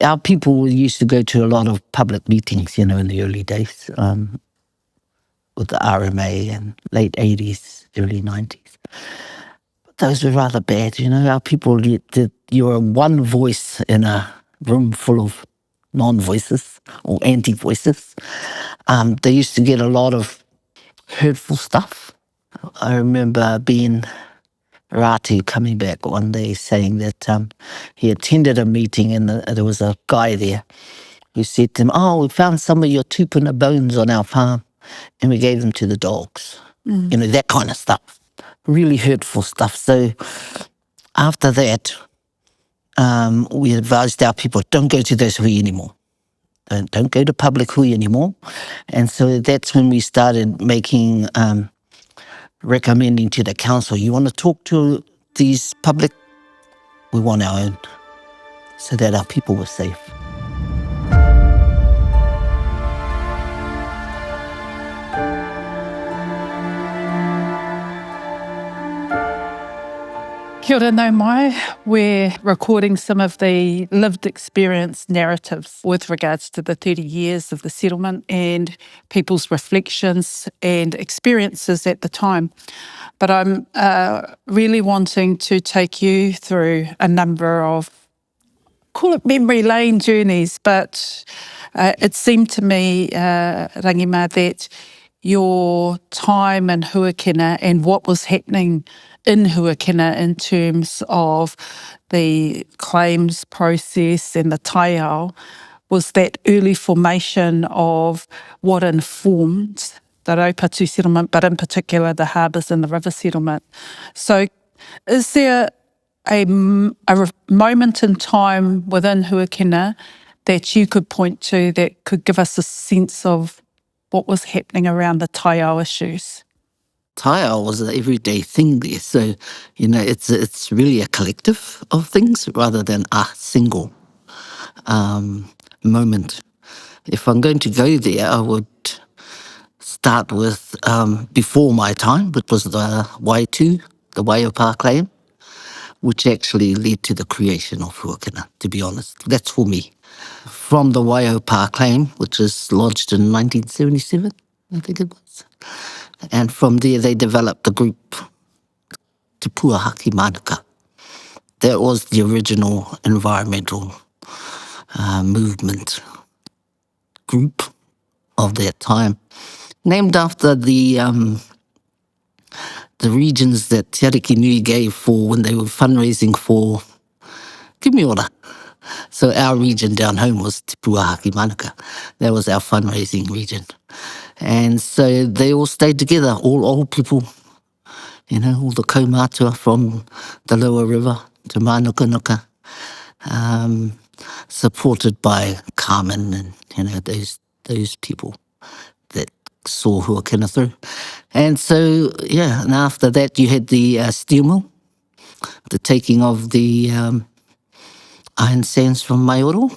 Our people used to go to a lot of public meetings, in the early days, with the RMA and late 80s, early 90s. But those were rather bad, Our people, you were one voice in a room full of non-voices or anti-voices. They used to get a lot of hurtful stuff. I remember being Ratu coming back one day saying that he attended a meeting and there was a guy there who said to him, "Oh, we found some of your tupuna bones on our farm and we gave them to the dogs." That kind of stuff. Really hurtful stuff. So after that, we advised our people, don't go to those hui anymore. Don't go to public hui anymore. And so that's when we started making, recommending to the council, you want to talk to these public, we want our own, so that our people were safe. Kia ora nau mai. We're recording some of the lived experience narratives with regards to the 30 years of the settlement and people's reflections and experiences at the time. But I'm really wanting to take you through a number of, call it memory lane journeys, but it seemed to me, Rangi Ma, that your time in Huakina and what was happening in Huakina in terms of the claims process and the taiao was that early formation of what informed the Raupatu settlement, but in particular the harbours and the river settlement. So is there a moment in time within Huakina that you could point to that could give us a sense of what was happening around the taiao issues? Taiao was an everyday thing there. So, it's really a collective of things rather than a single moment. If I'm going to go there, I would start with before my time, which was the Waitu, the Waiopā claim, which actually led to the creation of Huakina, to be honest. That's for me. From the Waiopā claim, which was lodged in 1977, I think it was. And from there, they developed the group, Te Puahaki Manuka. That was the original environmental movement group of that time, named after the regions that Te Ariki Nui gave for when they were fundraising for Kumiora. So our region down home was Te Puahaki Manuka. That was our fundraising region. And so they all stayed together, all old people, all the kaumātua from the lower river to Manukanuka, supported by Carmen and, those people that saw Huakina through. And so, and after that you had the steel mill, the taking of the iron sands from Maaori,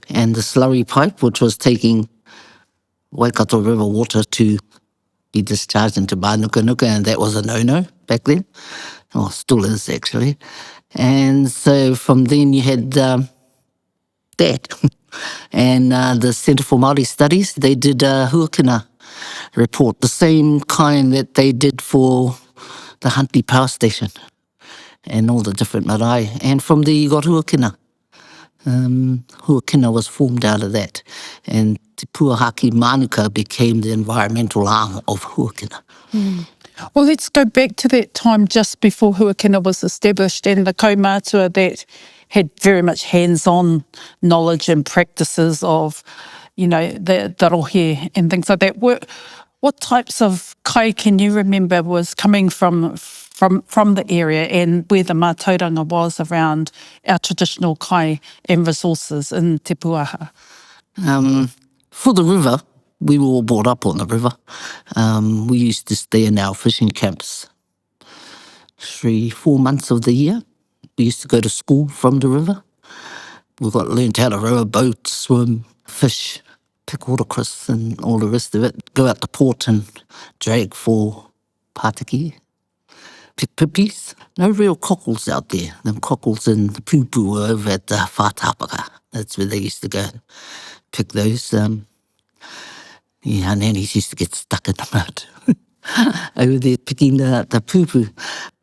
and the slurry pipe, which was taking Waikato River water to be discharged into Manukanuka, and that was a no-no back then, or still is actually. And so from then you had that. And the Centre for Māori Studies, they did a Huakina report, the same kind that they did for the Huntly Power Station and all the different marae. And from there you got Huakina. Huakina was formed out of that. And Te Puahaki Manuka became the environmental arm of Huakina. Well, let's go back to that time just before Huakina was established and the kaumātua that had very much hands-on knowledge and practices of, the rohe and things like that. What types of kai can you remember was coming from the area and where the mātauranga was around our traditional kai and resources in Te Puaha? For the river, we were all brought up on the river. We used to stay in our fishing camps 3-4 months of the year. We used to go to school from the river. We got learnt how to row a boat, swim, fish, pick watercress and all the rest of it. Go out to port and drag for Pātiki. pick pippies. No real cockles out there. Them cockles and the poo-poo were over at Whātāpaka. That's where they used to go and pick those. Yeah, nannies used to get stuck in the mud over there picking the poo-poo.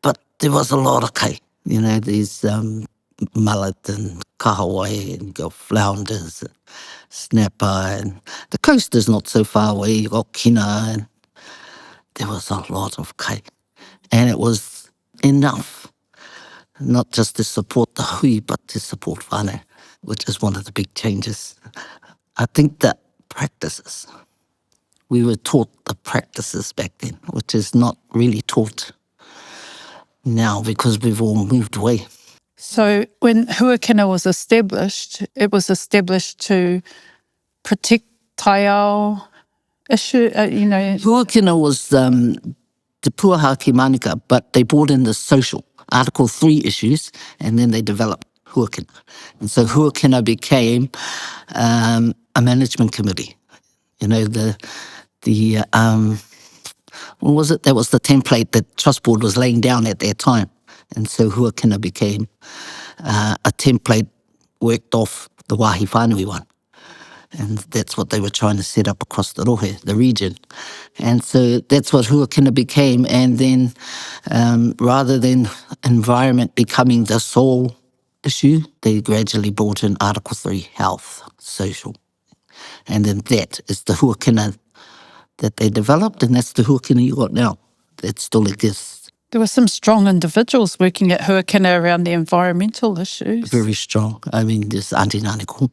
But there was a lot of kai. You know, there's mullet and kahawai, and you got flounders and snapper. And the coast is not so far away. You got kina, and there was a lot of kai. And it was enough, not just to support the hui, but to support whānau, which is one of the big changes. I think that practices, we were taught the practices back then, which is not really taught now because we've all moved away. So when Huakina was established, it was established to protect taiao issue, Huakina was the puaha ki Manuka, but they brought in the social, Article 3 issues, and then they developed Huakina. And so Huakina became a management committee. You know, what was it? That was the template that Trust Board was laying down at that time. And so Huakina became a template worked off the Wāhi Whānui one. And that's what they were trying to set up across the rohe, the region. And so that's what Huakina became. And then rather than environment becoming the sole issue, they gradually brought in Article 3, health, social. And then that is the Huakina that they developed, and that's the Huakina you got now. That still exists. There were some strong individuals working at Huakina around the environmental issues. Very strong. I mean, there's Auntie Naniko,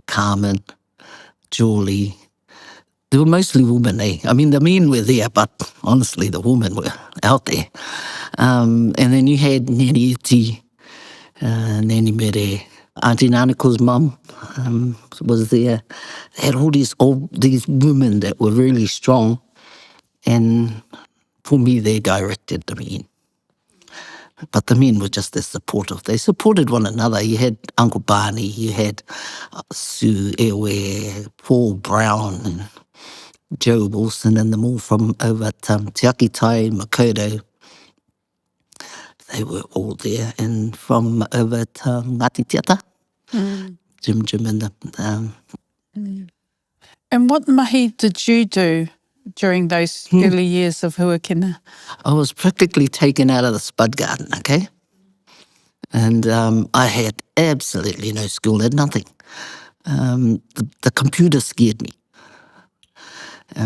Carmen, Julie. They were mostly women, eh? I mean, the men were there, but honestly, the women were out there. And then you had Nani Iti, Nani Mere, Auntie Naniko's mum was there. They had all these women that were really strong. And for me, they directed the men. But the men were just as supportive. They supported one another. You had Uncle Barney, you had Sue Ewe, Paul Brown, and Joe Wilson, and them all from over at Te Akitai, Makuru. They were all there. And from over at Ngāti Tiata, Jim and them. And what mahi did you do during those early years of Huakina? I was practically taken out of the spud garden, okay? And I had absolutely no skill, had nothing. The computer scared me.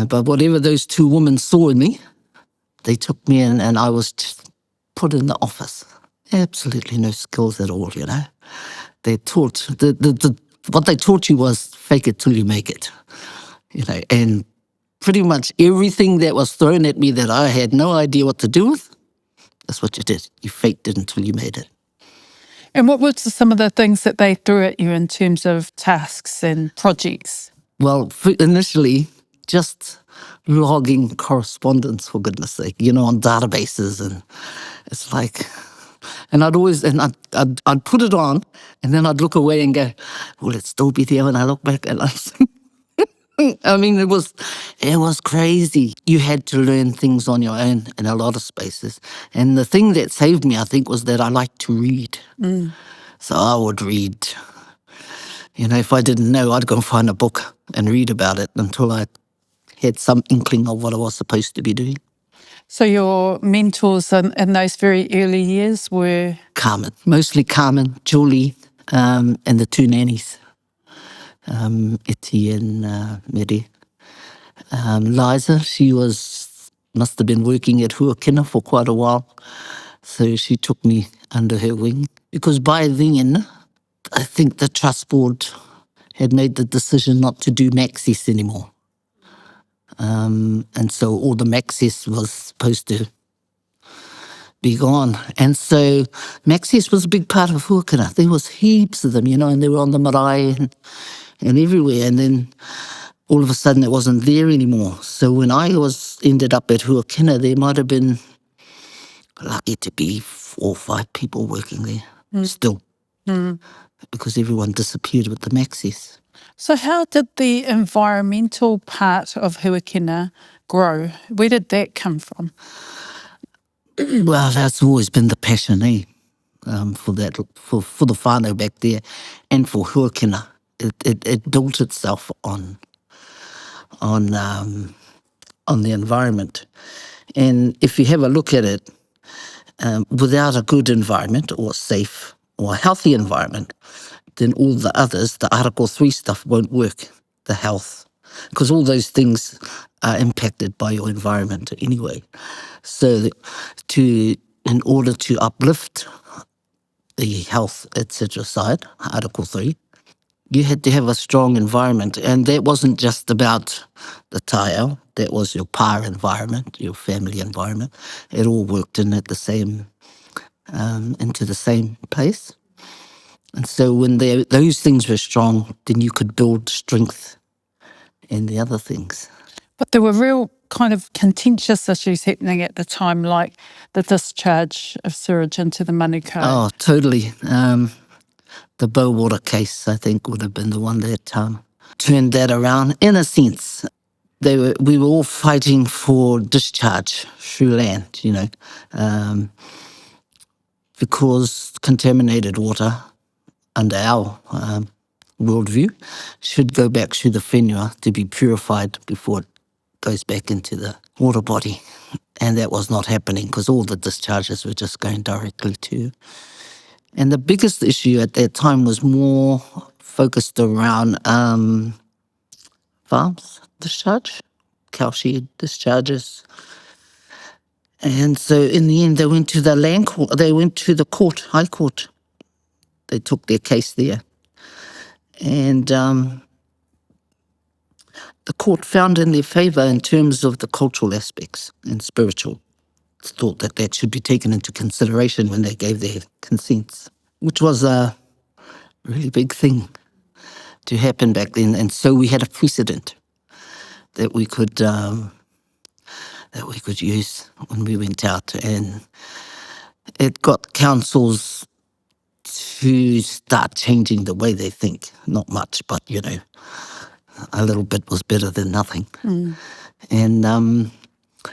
But whatever those two women saw in me, they took me in and I was just put in the office. Absolutely no skills at all, you know. They taught, what they taught you was fake it till you make it, you know, and pretty much everything that was thrown at me that I had no idea what to do with, that's what you did. You faked it until you made it. And what were some of the things that they threw at you in terms of tasks and projects? Well, initially, just logging correspondence, for goodness sake, you know, on databases. And it's like, and I'd put it on, and then I'd look away and go, will it still be there when I look back? And I mean, it was crazy. You had to learn things on your own in a lot of spaces. And the thing that saved me, I think, was that I liked to read. So I would read. You know, if I didn't know, I'd go and find a book and read about it until I had some inkling of what I was supposed to be doing. So your mentors in those very early years were? Carmen, mostly Carmen, Julie, and the two nannies, Iti and Mary. Liza, she must have been working at Huakina for quite a while, so she took me under her wing. Because by then, I think the Trust Board had made the decision not to do Maxis anymore. And so all the Maxis was supposed to be gone. And so Maxis was a big part of Huakina. There was heaps of them, you know, and they were on the marae and everywhere. And then all of a sudden it wasn't there anymore. So when I ended up at Huakina, there might have been lucky to be 4 or 5 people working there still. Because everyone disappeared with the Maxis. So how did the environmental part of Huakina grow? Where did that come from? Well, that's always been the passion, eh? For that, for the whānau back there, and for Huakina. It built itself on the environment. And if you have a look at it, without a good environment or safe or a healthy environment, then all the others, the Article 3 stuff won't work, the health, because all those things are impacted by your environment anyway. So in order to uplift the health, etc. side, Article 3, you had to have a strong environment. And that wasn't just about the taiao, that was your pa environment, your family environment. It all worked in at the same, into the same place. And so when those things were strong, then you could build strength in the other things. But there were real kind of contentious issues happening at the time, like the discharge of sewage into the Manukau. Oh, totally. The Bowater case, I think, would have been the one that turned that around. In a sense, we were all fighting for discharge through land, because contaminated water, under our worldview, should go back through the whenua to be purified before it goes back into the water body. And that was not happening because all the discharges were just going directly to. And the biggest issue at that time was more focused around farms discharge, cow shed discharges. And so in the end, they went to the land court, they went to the court, High Court. They took their case there. And the court found in their favour in terms of the cultural aspects and spiritual. Thought that should be taken into consideration when they gave their consents, which was a really big thing to happen back then. And so we had a precedent that we could use when we went out, and it got councils to start changing the way they think. Not much, but a little bit was better than nothing. And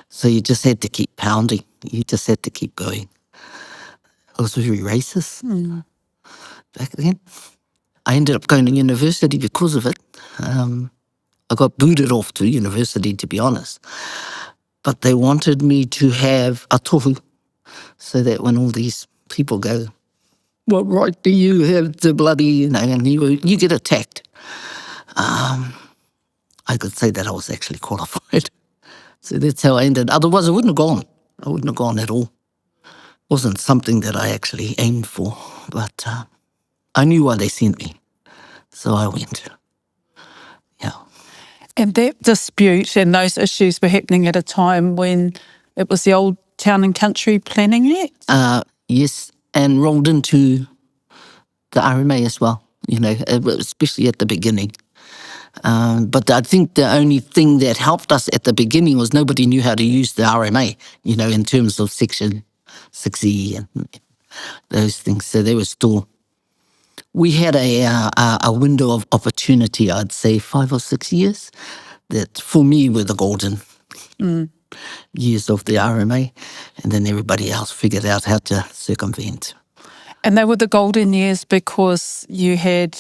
so you just had to keep pounding. You just had to keep going. It was very racist back then. I ended up going to university because of it. I got booted off to university, to be honest. But they wanted me to have a tohu, so that when all these people go, what right do you have to bloody, and you get attacked. I could say that I was actually qualified. So that's how I ended. Otherwise, I wouldn't have gone. I wouldn't have gone at all. Wasn't something that I actually aimed for, but I knew why they sent me. So I went. Yeah. And that dispute and those issues were happening at a time when it was the old Town and Country Planning Act? Yes, and rolled into the RMA as well, especially at the beginning. But I think the only thing that helped us at the beginning was nobody knew how to use the RMA, in terms of Section 6E and those things. So they were still... We had a window of opportunity, I'd say 5 or 6 years, that for me were the golden years of the RMA, and then everybody else figured out how to circumvent. And they were the golden years because you had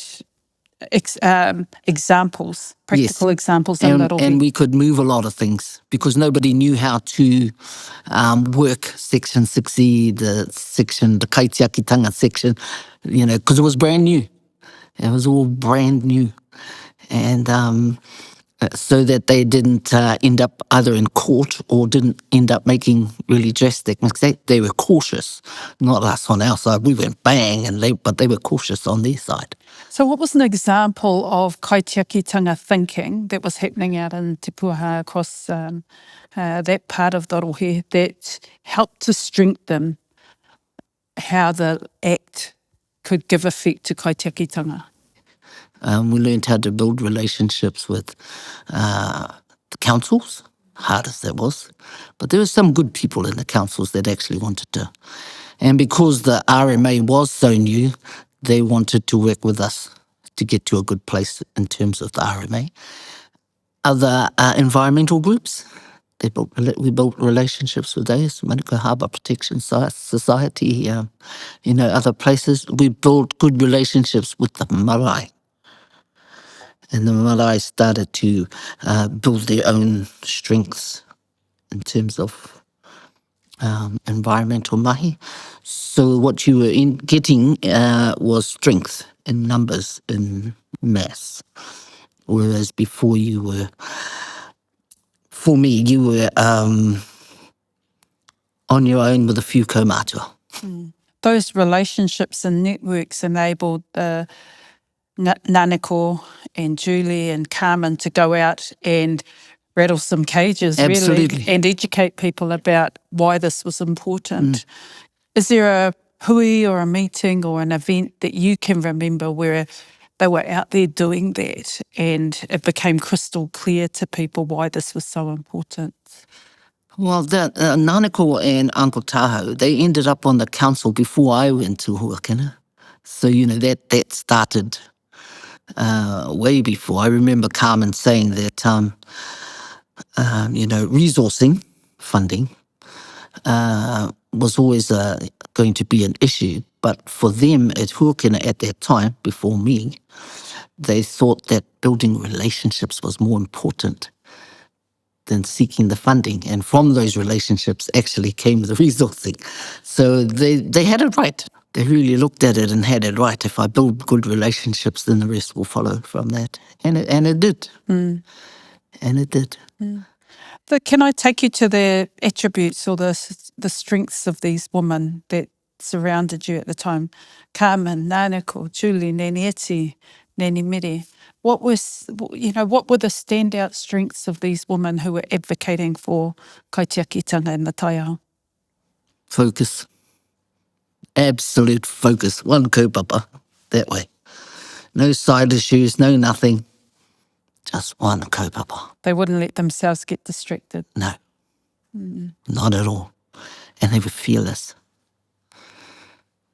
examples, practical examples in Little. And we could move a lot of things because nobody knew how to work Section 6E, the kaitiakitanga section, because it was brand new. It was all brand new. And so that they didn't end up either in court or didn't end up making really drastic mistakes. They were cautious, not us on our side. We went bang, but they were cautious on their side. So what was an example of kaitiakitanga thinking that was happening out in Te Puaha across that part of the rohe that helped to strengthen how the Act could give effect to kaitiakitanga? We learned how to build relationships with the councils, hard as that was. But there were some good people in the councils that actually wanted to. And because the RMA was so new, they wanted to work with us to get to a good place in terms of the RMA. Other environmental groups, We built relationships with those, Manukau Harbour Protection Society, other places. We built good relationships with the marae. And the marae started to build their own strengths in terms of environmental mahi. So what you were getting was strength in numbers, in mass. Whereas before for me, you were on your own with a few kaumātua. Those relationships and networks enabled Nanako and Julie and Carmen to go out and rattle some cages, Absolutely. really, and educate people about why this was important. Is there a hui or a meeting or an event that you can remember where they were out there doing that and it became crystal clear to people why this was so important? Well, Nanako and Uncle Tahoe, they ended up on the council before I went to Huakina. So, that started way before. I remember Carmen saying that, resourcing funding was always going to be an issue. But for them at Huakina at that time, before me, they thought that building relationships was more important than seeking the funding. And from those relationships actually came the resourcing. So they had it right. They really looked at it and had it right. If I build good relationships, then the rest will follow from that. And it did. And it did. Can I take you to the attributes or the strengths of these women that surrounded you at the time? Carmen, Nanako, Julie, Nene Eti, Nene Mere. What were the standout strengths of these women who were advocating for kaitiakitanga in the taiao? Focus. Absolute focus. One kaupapa. That way. No side issues, no nothing. Just one kaupapa. They wouldn't let themselves get distracted. No. Not at all. And they were fearless.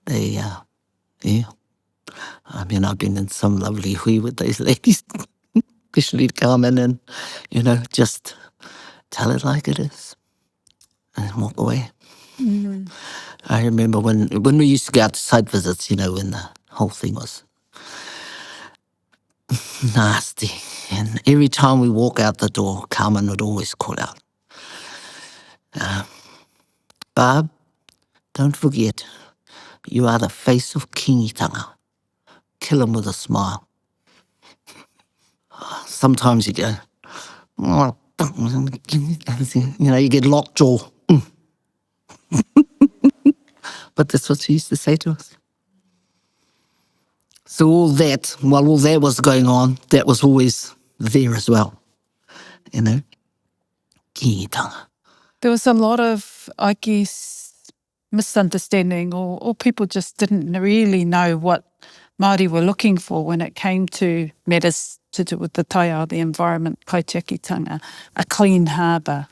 They, I mean, I've been in some lovely hui with those ladies, especially Carmen, and, just tell it like it is and walk away. I remember when we used to go out to site visits, when the whole thing was nasty. And every time we walk out the door, Carmen would always call out, Barb, don't forget, you are the face of kingitanga. Kill him with a smile. Sometimes you go, you get lockjaw. But that's what she used to say to us. So while all that was going on, that was always there as well. Kingitanga. There was a lot of, I guess, misunderstanding or people just didn't really know what Māori were looking for when it came to matters to do with the taiao, the environment, kaitiakitanga, a clean harbour,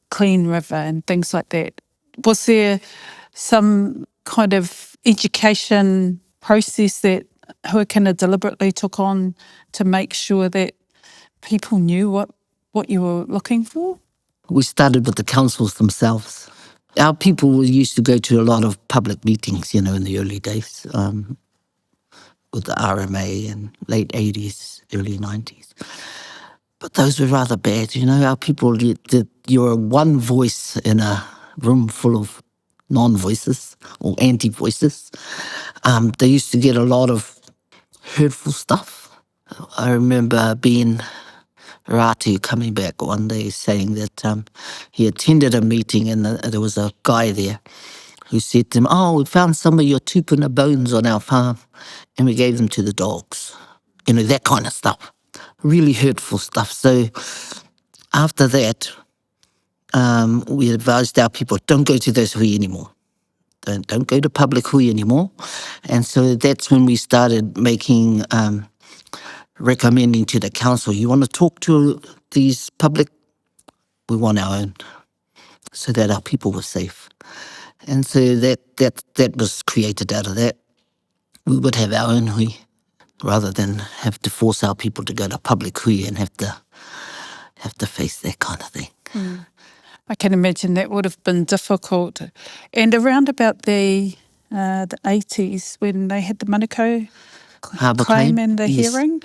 clean river and things like that. Was there some kind of education process that Huakina deliberately took on to make sure that people knew what you were looking for? We started with the councils themselves. Our people used to go to a lot of public meetings, in the early days, with the RMA in late 80s, early 90s. But those were rather bad, Our people, you're one voice in a room full of non-voices or anti-voices. They used to get a lot of hurtful stuff. I remember being Ratu coming back one day saying that he attended a meeting and there was a guy there who said to him, we found some of your tupuna bones on our farm and we gave them to the dogs. That kind of stuff. Really hurtful stuff. So after that, we advised our people, don't go to those hui anymore. Don't go to public hui anymore. And so that's when we started making, recommending to the council, you want to talk to these public? We want our own, so that our people were safe. And so that was created out of that. We would have our own hui, rather than have to force our people to go to public hui and have to face that kind of thing. I can imagine that would have been difficult. And around about the 80s, when they had the Manukau Harbour claim claim, and the yes. hearing,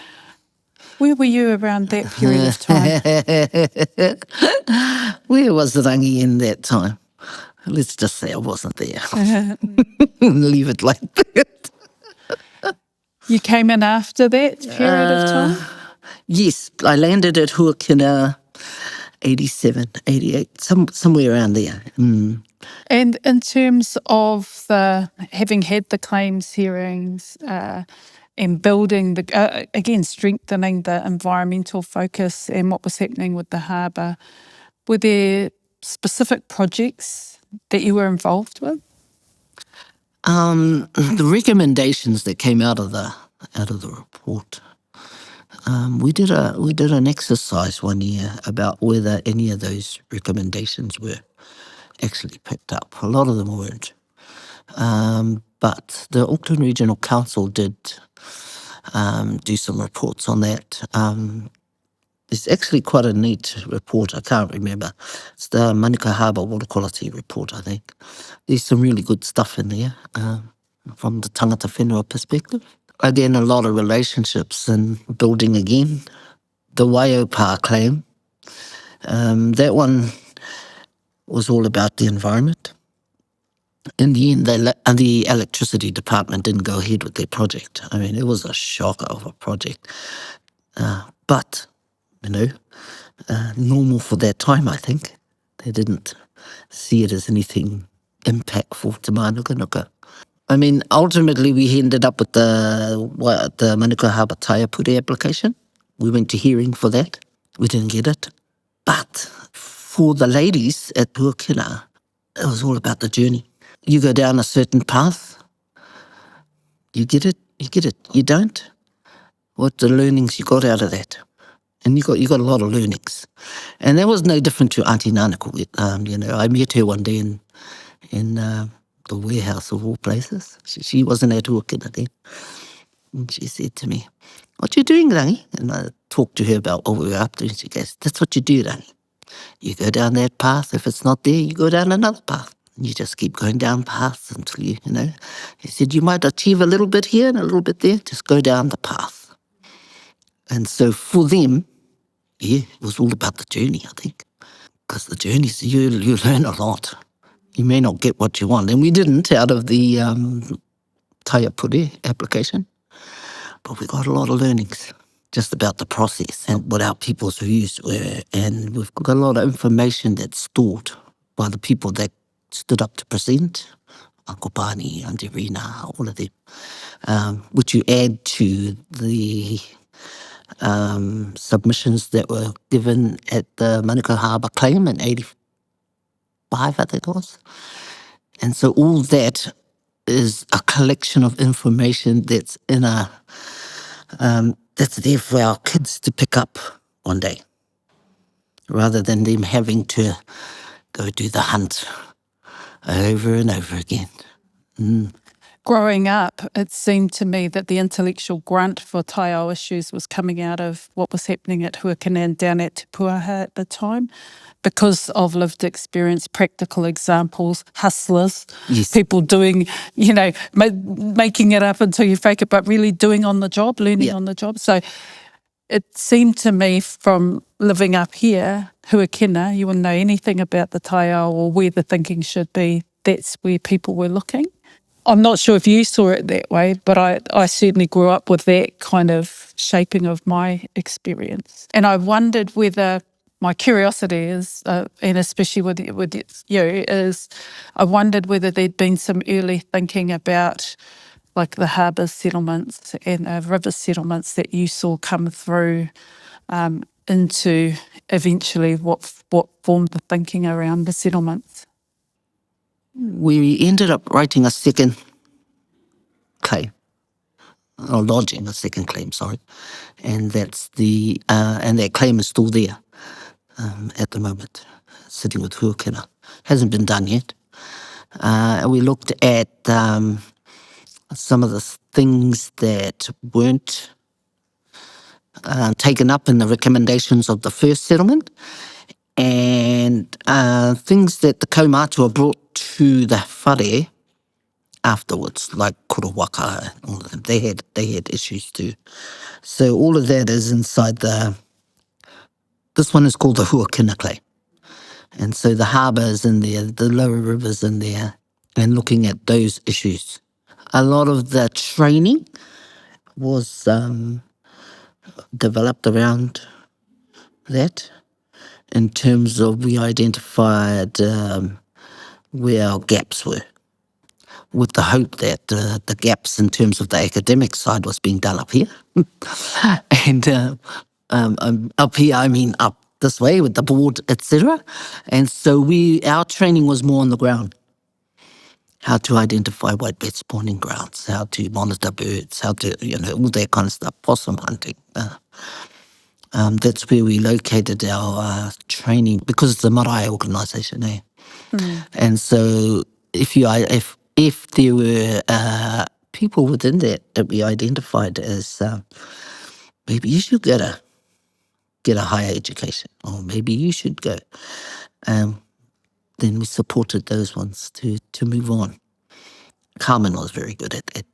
where were you around that period of time? Where was Rangi in that time? Let's just say I wasn't there. Leave it like that. You came in after that period of time? Yes, I landed at Huakina 87, 88, somewhere around there. And in terms of having had the claims hearings and building, again, strengthening the environmental focus and what was happening with the harbour, were there specific projects that you were involved with? The recommendations that came out of the report, we did an exercise one year about whether any of those recommendations were actually picked up. A lot of them weren't, but the Auckland Regional Council did do some reports on that. It's actually quite a neat report. I can't remember. It's the Manukau Harbour Water Quality Report, I think. There's some really good stuff in there from the tangata whenua perspective. Again, a lot of relationships and building again. The Waiopā claim, that one was all about the environment. In the end, the electricity department didn't go ahead with their project. I mean, it was a shocker of a project. But, normal for that time, I think. They didn't see it as anything impactful to Mānuka. I mean, ultimately, we ended up with the Manukau Harbour Taiapure application. We went to hearing for that. We didn't get it. But for the ladies at Huakina, it was all about the journey. You go down a certain path, you get it. You don't, what the learnings you got out of that? And you got a lot of learnings. And that was no different to Auntie Nanaku. I met her one day in the warehouse of all places. She wasn't at Huakina then. And she said to me, "What you doing, Rangi?" And I talked to her about what we were up to. And she goes, "That's what you do, Rangi. You go down that path. If it's not there, you go down another path. And you just keep going down paths until you know." He said, "You might achieve a little bit here and a little bit there. Just go down the path." And so for them, it was all about the journey, I think. Because the journeys, you learn a lot. You may not get what you want. And we didn't out of the Taiapure application. But we got a lot of learnings just about the process and what our people's views were. And we've got a lot of information that's stored by the people that stood up to present. Uncle Barney, Auntie Rina, all of them, which you add to the submissions that were given at the Manukau Harbour claim in 85, I think it was. And so all that is a collection of information that's in that's there for our kids to pick up one day, rather than them having to go do the hunt over and over again. Growing up, it seemed to me that the intellectual grunt for Taiao issues was coming out of what was happening at Huakina and down at Te Puaha at the time, because of lived experience, practical examples, hustlers, Yes. people doing, making it up until you fake it, but really doing on the job, learning on the job. So it seemed to me from living up here, Huakina, you wouldn't know anything about the Taiao or where the thinking should be. That's where people were looking. I'm not sure if you saw it that way, but I certainly grew up with that kind of shaping of my experience. And I wondered whether, my curiosity is, and especially with you, is I wondered whether there'd been some early thinking about like the harbour settlements and river settlements that you saw come through into eventually what formed the thinking around the settlements. We ended up writing a second claim, or lodging a second claim, sorry. And that's and that claim is still there at the moment, sitting with Huakina. Hasn't been done yet. We looked at some of the things that weren't taken up in the recommendations of the first settlement, And things that the kaumātua brought to the whare afterwards, like korowai and all of them, they had issues too. So all of that is inside this one is called the Huakina clay. And so the harbour is in there, the lower rivers in there, and looking at those issues. A lot of the training was developed around that in terms of we identified where our gaps were, with the hope that the gaps in terms of the academic side was being done up here. And up here, I mean up this way with the board, etc. And so our training was more on the ground. How to identify whitebait spawning grounds, how to monitor birds, how to, all that kind of stuff, possum hunting. That's where we located our training, because it's a marae organisation, eh? And so if there were people within that we identified as maybe you should get a higher education, or maybe you should go, then we supported those ones to move on. Carmen was very good at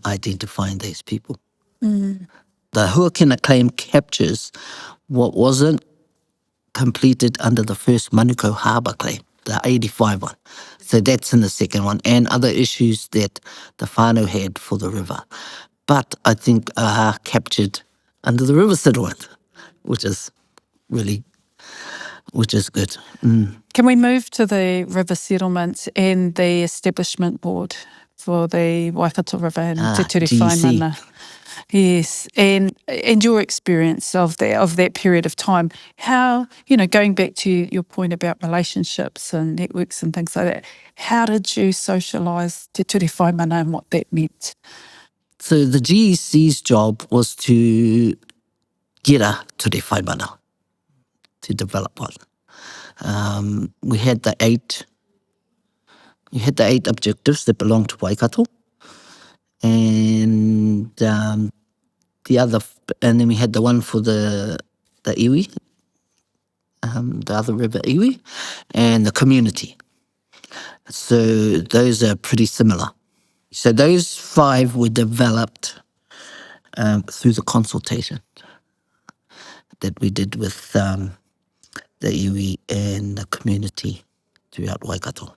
identifying these people. The Huakina claim captures what wasn't completed under the first Manukau Harbour claim, the 85 one. So that's in the second one, and other issues that the whānau had for the river. But I think captured under the river settlement, which is good. Can we move to the river settlements and the establishment board for the Waikato River and Te Ture GC. Whaimana? Yes, and your experience of that period of time, how, going back to your point about relationships and networks and things like that, how did you socialise Te Ture Whaimana and what that meant? So the GEC's job was to get a Ture Whaimana, to develop one. We had the eight objectives that belonged to Waikato, and and then we had the one for the iwi, the other river iwi, and the community. So those are pretty similar. So those 5 were developed through the consultation that we did with the iwi and the community throughout Waikato.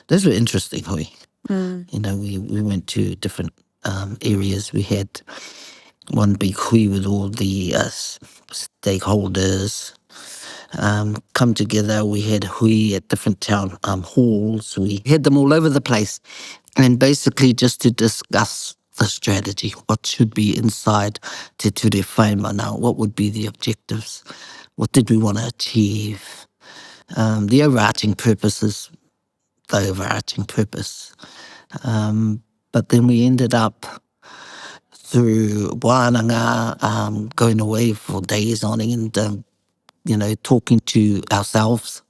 Those were interesting, hui. We went to different areas. We had one big hui with all the stakeholders come together. We had hui at different town halls. We had them all over the place, and basically just to discuss the strategy, what should be inside Te Ture Whaimana, what would be the objectives, what did we want to achieve, the overarching purposes, the overarching purpose. But then we ended up through wānanga, going away for days on end, talking to ourselves.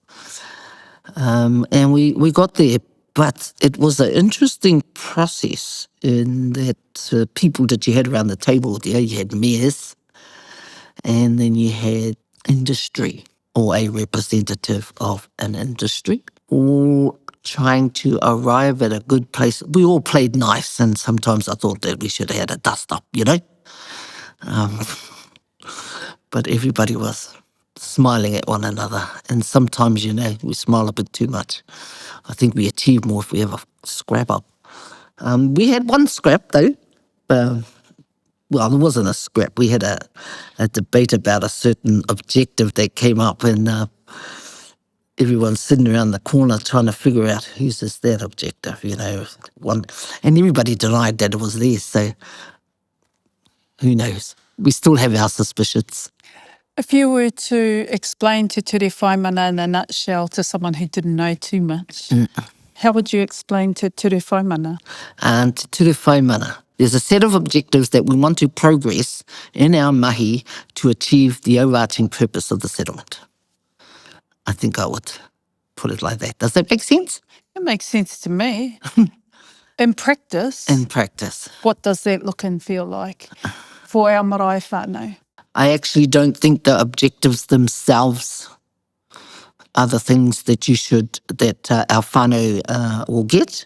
And we got there, but it was an interesting process in that people that you had around the table there, you had mayors, and then you had industry, or a representative of an industry, all trying to arrive at a good place. We all played nice, and sometimes I thought that we should have had a dust-up, But everybody was smiling at one another, and sometimes, we smile a bit too much. I think we achieve more if we have a scrap up. We had one scrap, though. Well, there wasn't a scrap. We had a debate about a certain objective that came up, and everyone's sitting around the corner trying to figure out whose is that objective, one, and everybody denied that it was theirs, so who knows? We still have our suspicions. If you were to explain Te Ture Whaimana in a nutshell to someone who didn't know too much, how would you explain Te Ture Whaimana? Te Ture Whaimana, there's a set of objectives that we want to progress in our mahi to achieve the overarching purpose of the settlement. I think I would put it like that. Does that make sense? It makes sense to me. In practice, In practice. what does that look and feel like for our marae whānau? I actually don't think the objectives themselves are the things that our whānau will get.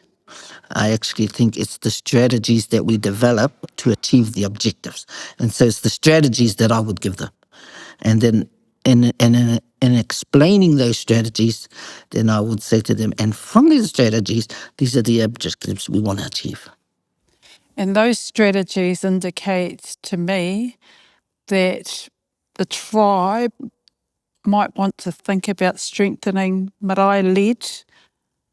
I actually think it's the strategies that we develop to achieve the objectives. And so it's the strategies that I would give them. And then in explaining those strategies, then I would say to them, and from these strategies, these are the objectives we want to achieve. And those strategies indicate to me that the tribe might want to think about strengthening marae-led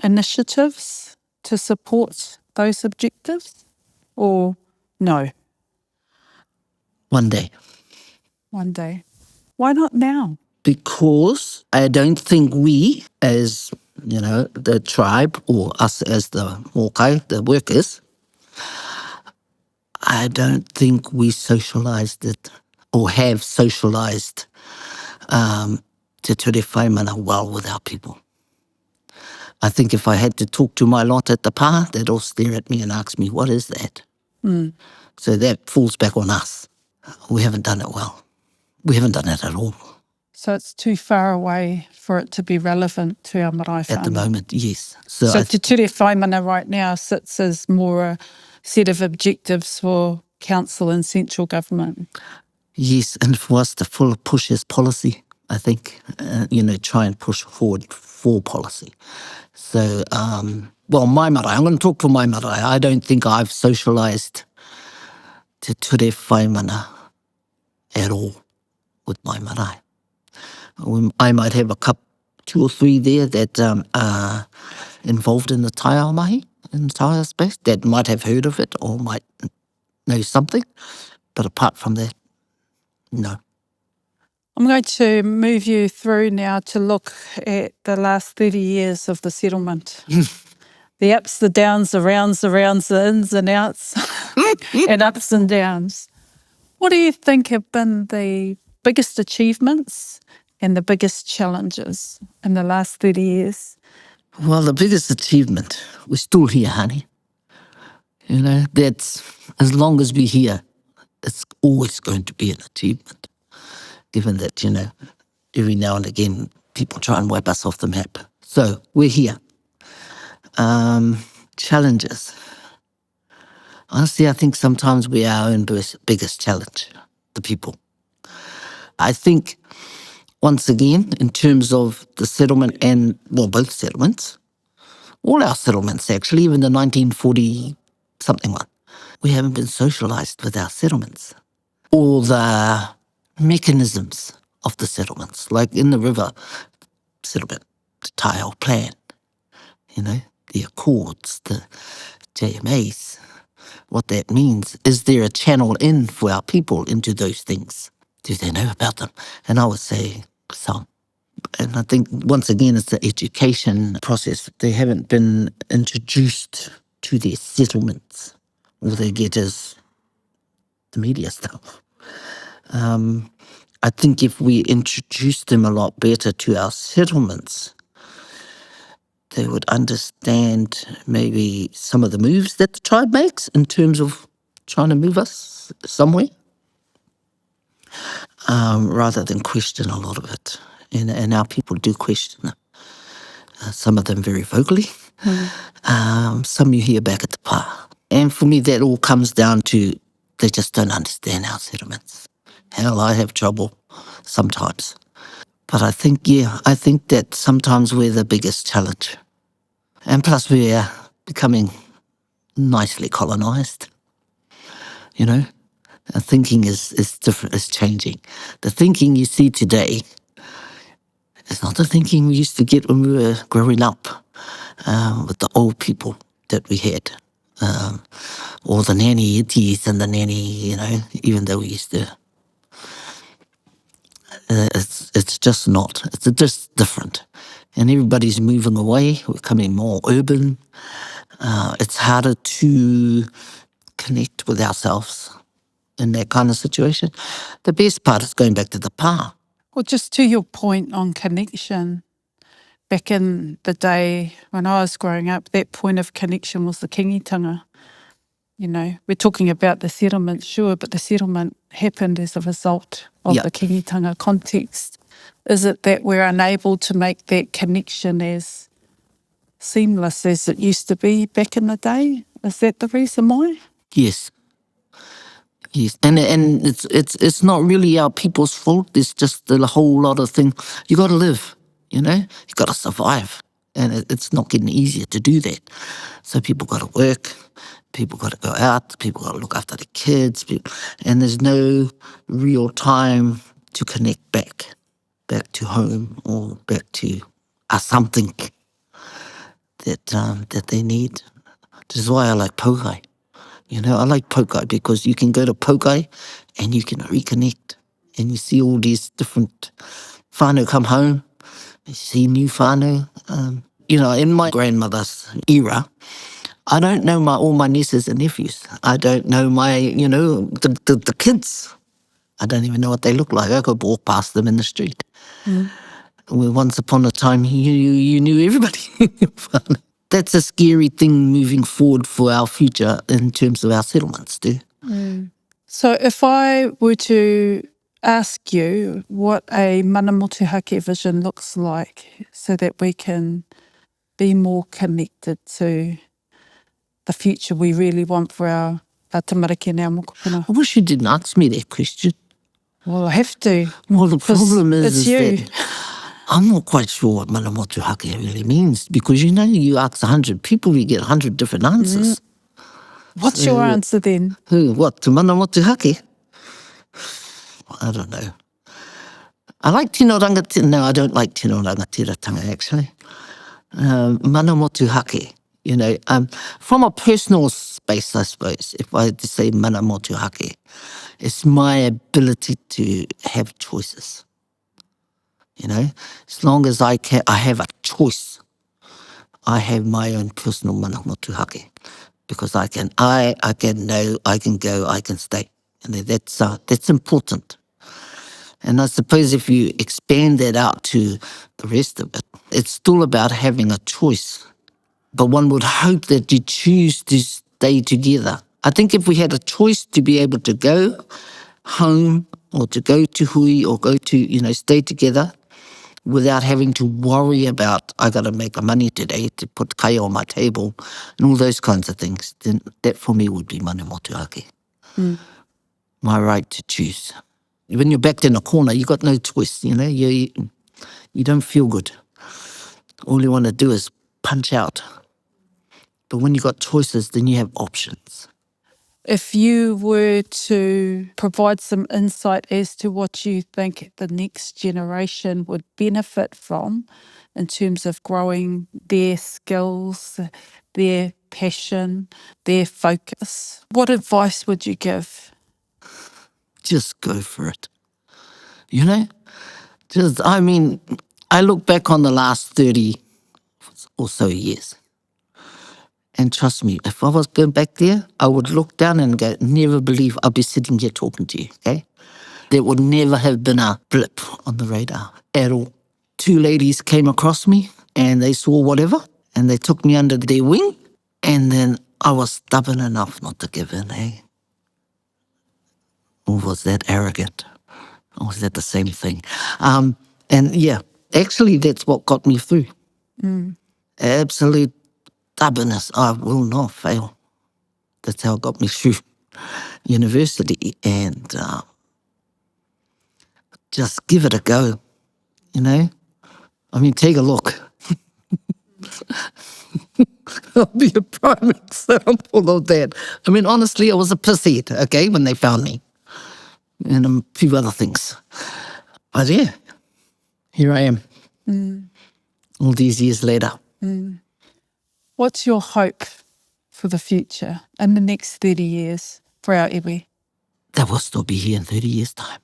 initiatives to support those objectives, or no? One day. One day. Why not now? Because I don't think we, as the tribe, or us as the mokai, the workers, I don't think we socialised it or have socialised Te Ture Whaimana well with our people. I think if I had to talk to my lot at the pā, they'd all stare at me and ask me, what is that? So that falls back on us. We haven't done it well. We haven't done it at all. So it's too far away for it to be relevant to our marae whānau. At the moment, yes. So Te Ture Whaimana right now sits as more a set of objectives for council and central government. Yes, and for us to full push as policy, I think, try and push forward for policy. So, my marae, I'm going to talk for my marae. I don't think I've socialised Te Ture Whaimana at all with my marae. I might have two or three there that are involved in the taiao mahi, in the taiao space, that might have heard of it or might know something. But apart from that, no. I'm going to move you through now to look at the last 30 years of the settlement. The ups, the downs, the rounds, the ins and outs, and ups and downs. What do you think have been the biggest achievements and the biggest challenges in the last 30 years? Well, the biggest achievement, we're still here, honey. That's, as long as we're here, it's always going to be an achievement. Given that, every now and again, people try and wipe us off the map. So, we're here. Challenges. Honestly, I think sometimes we're our own biggest challenge, the people. I think, once again, in terms of the settlement and, both settlements, all our settlements actually, even the 1940-something one, we haven't been socialised with our settlements. All the mechanisms of the settlements, like in the river settlement, the taiao plan, the accords, the JMAs, what that means. Is there a channel in for our people into those things? Do they know about them? And I would say some. And I think, once again, it's the education process. They haven't been introduced to their settlements. All they get is the media stuff. I think if we introduce them a lot better to our settlements, they would understand maybe some of the moves that the tribe makes in terms of trying to move us somewhere, rather than question a lot of it. And our people do question it. Some of them very vocally. Some you hear back at the pā. And for me, that all comes down to they just don't understand our settlements. Hell, I have trouble sometimes. But I think that sometimes we're the biggest challenge. And plus we are becoming nicely colonised. Our thinking is different, is changing. The thinking you see today is not the thinking we used to get when we were growing up with the old people that we had. Or the nanny itis and the nanny, even though we used to. It's just not. It's just different. And everybody's moving away. We're becoming more urban. It's harder to connect with ourselves in that kind of situation. The best part is going back to the pā. Well, just to your point on connection, back in the day when I was growing up, that point of connection was the kingitanga. We're talking about the settlement, sure, but the settlement happened as a result of the kingitanga context. Is it that we're unable to make that connection as seamless as it used to be back in the day? Is that the reason why? Yes. Yes, and it's not really our people's fault. It's just a whole lot of things. You got to live, you got to survive, and it's not getting easier to do that. So people got to work, people got to go out, people got to look after the kids, and there's no real time to connect back to home or back to something that they need. This is why I like Pokai. I like Pokai because you can go to Pokai and you can reconnect and you see all these different whānau come home. You see new whānau. In my grandmother's era, I don't know all my nieces and nephews. I don't know the kids. I don't even know what they look like. I could walk past them in the street. Well, once upon a time, you knew everybody. That's a scary thing moving forward for our future in terms of our settlements too. So if I were to ask you what a mana motuhake vision looks like so that we can be more connected to the future we really want for our tamariki and our mokopuna. I wish you didn't ask me that question. Well, I have to. Well, the problem is you. that I'm not quite sure what mana motuhake really means because you ask 100 people, you get 100 different answers. What's your answer then? What, to mana motuhake? I don't know. I like tino rangatira. No, I don't like tino rangatira actually. Mana motuhake. From a personal space, I suppose, if I had to say mana motuhake, it's my ability to have choices. As long as I have a choice. I have my own personal mana motuhake because I can know, I can go, I can stay, and that's important. And I suppose if you expand that out to the rest of it, it's still about having a choice. But one would hope that you choose to stay together. I think if we had a choice to be able to go home or to go to hui or go to, stay together without having to worry about, I got to make money today to put kai on my table and all those kinds of things, then that for me would be mana motuhake. My right to choose. When you're backed in a corner, you got no choice, you don't feel good. All you want to do is punch out. But when you got choices, then you have options. If you were to provide some insight as to what you think the next generation would benefit from in terms of growing their skills, their passion, their focus, what advice would you give? Just go for it. I look back on the last 30 or so years. And trust me, if I was going back there, I would look down and go, never believe I'll be sitting here talking to you, okay? There would never have been a blip on the radar at all. 2 ladies came across me and they saw whatever and they took me under their wing and then I was stubborn enough not to give in, eh? Or was that arrogant? Or was that the same thing? And yeah, actually that's what got me through. Absolute stubbornness, I will not fail. That's how it got me through university and just give it a go, take a look. I'll be a prime example of that. Honestly, I was a pisshead, okay, when they found me. And a few other things. But yeah, here I am. All these years later. What's your hope for the future in the next 30 years for our iwi? That will still be here in 30 years' time.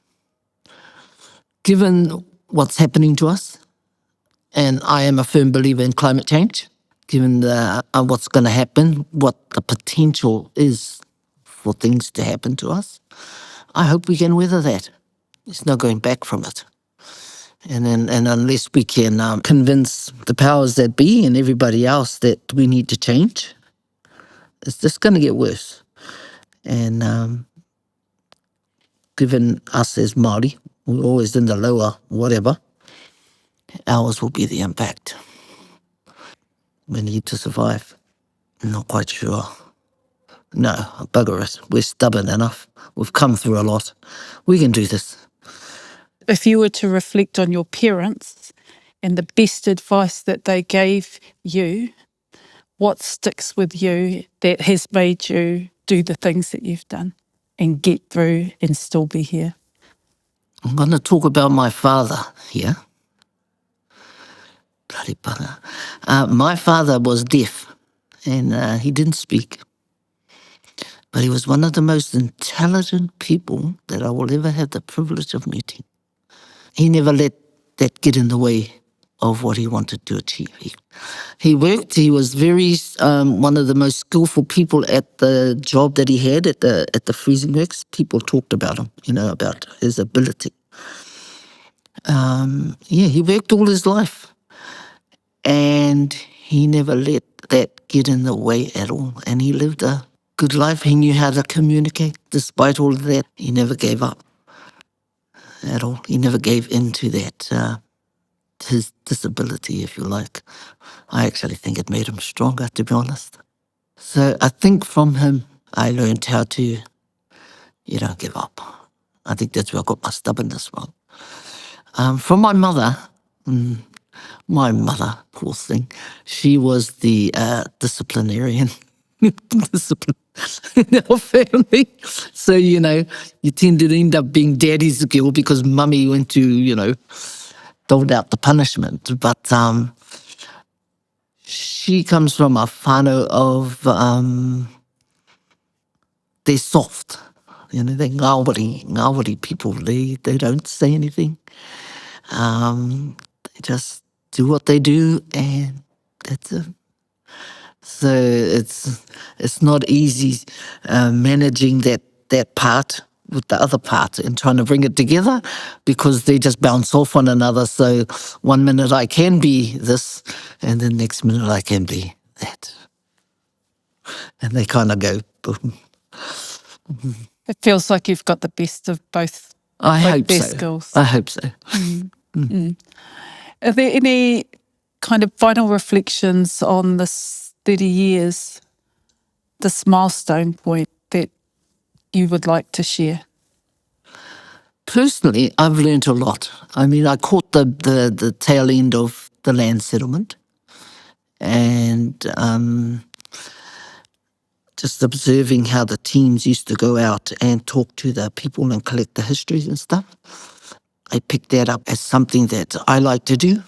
Given what's happening to us, and I am a firm believer in climate change, given what's going to happen, what the potential is for things to happen to us, I hope we can weather that. There's no going back from it. And unless we can convince the powers that be and everybody else that we need to change, it's just going to get worse. And given us as Māori, we're always in the lower whatever, ours will be the impact. We need to survive. Not quite sure. No, bugger it. We're stubborn enough. We've come through a lot. We can do this. If you were to reflect on your parents and the best advice that they gave you, what sticks with you that has made you do the things that you've done and get through and still be here? I'm going to talk about my father here. Bloody bugger. My father was deaf and he didn't speak. But he was one of the most intelligent people that I will ever have the privilege of meeting. He never let that get in the way of what he wanted to achieve. He worked, he was very, one of the most skillful people at the job that he had at the freezing works. People talked about him, about his ability. He worked all his life and he never let that get in the way at all. And he lived a good life. He knew how to communicate. Despite all of that, he never gave up at all. He never gave in to that, his disability, if you like. I actually think it made him stronger, to be honest. So I think from him, I learned how to, you don't give up. I think that's where I got my stubbornness from. From my mother, poor thing, she was the disciplinarian. Discipline in our family. So, you tend to end up being daddy's girl because mummy went to, doled out the punishment. But she comes from a whānau of, they're soft. They're Ngāwari people. They don't say anything. They just do what they do and that's it. So it's not easy managing that part with the other part and trying to bring it together because they just bounce off one another. So 1 minute I can be this and the next minute I can be that. And they kind of go boom. It feels like you've got the best of both. I hope their so. skills. I hope so. Are there any kind of final reflections on this 30 years, this milestone point that you would like to share? Personally, I've learned a lot. I mean, I caught the tail end of the land settlement and just observing how the teams used to go out and talk to the people and collect the histories and stuff. I picked that up as something that I like to do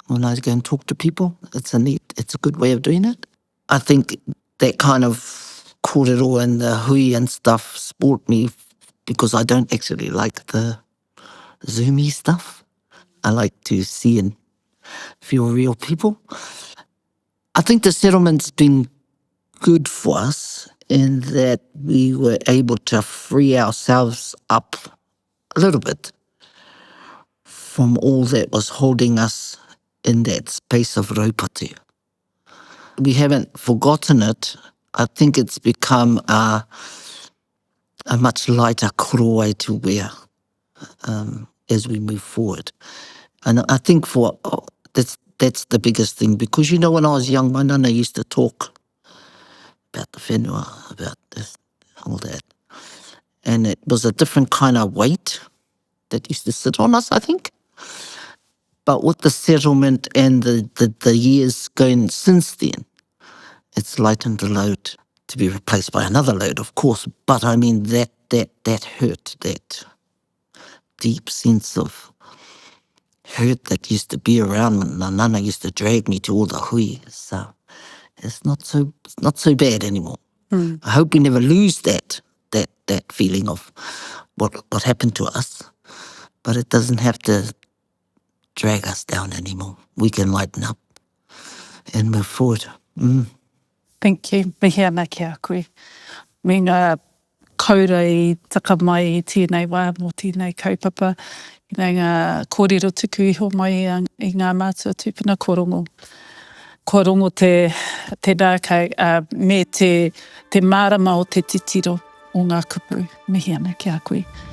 when I go and talk to people. It's a good way of doing it. I think that kind of caught it all in the hui and stuff sport me because I don't actually like the Zoomy stuff. I like to see and feel real people. I think the settlement's been good for us in that we were able to free ourselves up a little bit from all that was holding us in that space of Raupatu. We haven't forgotten it. I think it's become a much lighter korowai to wear as we move forward. And I think that's the biggest thing because, when I was young, my nana used to talk about the whenua, about this, all that. And it was a different kind of weight that used to sit on us, I think. But with the settlement and the years going since then, it's lightened the load to be replaced by another load, of course. But I mean, that hurt, that deep sense of hurt that used to be around when Nana used to drag me to all the hui. So it's not so bad anymore. I hope we never lose that feeling of what happened to us. But it doesn't have to drag us down anymore. We can lighten up and move forward. Thank you. Mihi ana ki a koe. Me ngā kaura I taka mai I tēnei wā mō tēnei kaupapa. I ngā kōrero tuku iho mai I ngā mātua tūpuna korongo. Ko rongo te nākei me te marama o te titiro o ngā kupu. Mihi ana ki a koe.